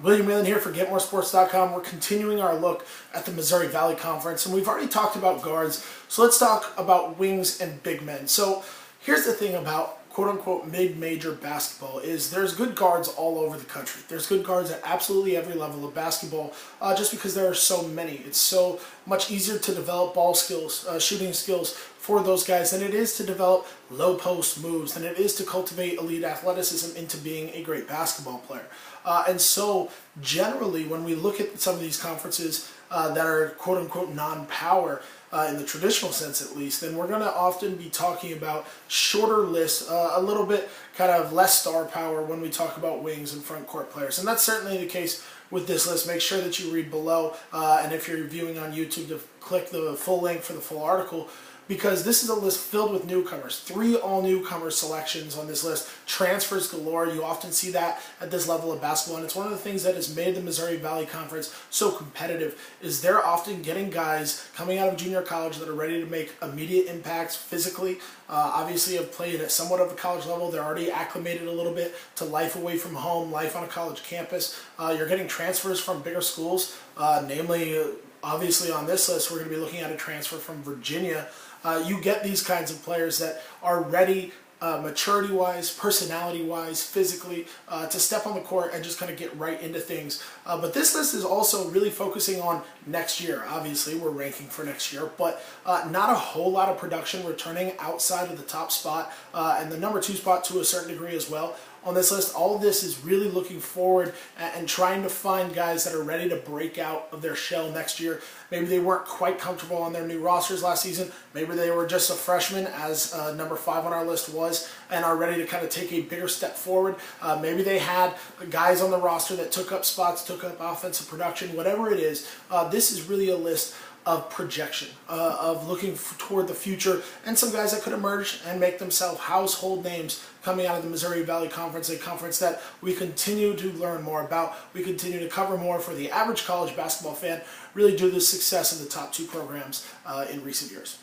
William Whalen here for GetMoreSports.com. We're continuing our look at the Missouri Valley Conference, and we've already talked about guards, so let's talk about wings and big men. So here's the thing about quote-unquote mid-major basketball is there's good guards all over the country. There's good guards at absolutely every level of basketball just because there are so many. It's so much easier to develop ball skills, shooting skills for those guys than it is to develop low post moves, than it is to cultivate elite athleticism into being a great basketball player. And so generally when we look at some of these conferences that are quote-unquote non-power, in the traditional sense at least, then we're going to often be talking about shorter lists, a little bit kind of less star power when we talk about wings and front court players. And that's certainly the case with this list. Make sure that you read below, and if you're viewing on YouTube, to click the full link for the full article, because this is a list filled with newcomers. 3 all-newcomer selections on this list. Transfers galore. You often see that at this level of basketball, and it's one of the things that has made the Missouri Valley Conference so competitive, is they're often getting guys coming out of junior college that are ready to make immediate impacts physically. Obviously have played at somewhat of a college level. They're already acclimated a little bit to life away from home, life on a college campus. You're getting transfers from bigger schools, namely, obviously on this list, we're going to be looking at a transfer from Virginia. You get these kinds of players that are ready, maturity-wise, personality-wise, physically, to step on the court and just kind of get right into things. But this list is also really focusing on next year. Obviously, we're ranking for next year, but not a whole lot of production returning outside of the top spot and the number 2 spot to a certain degree as well. On this list, all of this is really looking forward and trying to find guys that are ready to break out of their shell next year. Maybe they weren't quite comfortable on their new rosters last season. Maybe they were just a freshman, as number 5 on our list was, and are ready to kind of take a bigger step forward. Maybe they had guys on the roster that took up spots, took up offensive production, whatever it is. This is really a list of projection, of looking toward the future, and some guys that could emerge and make themselves household names coming out of the Missouri Valley Conference, a conference that we continue to learn more about, we continue to cover more for the average college basketball fan, really due to the success of the top 2 programs in recent years.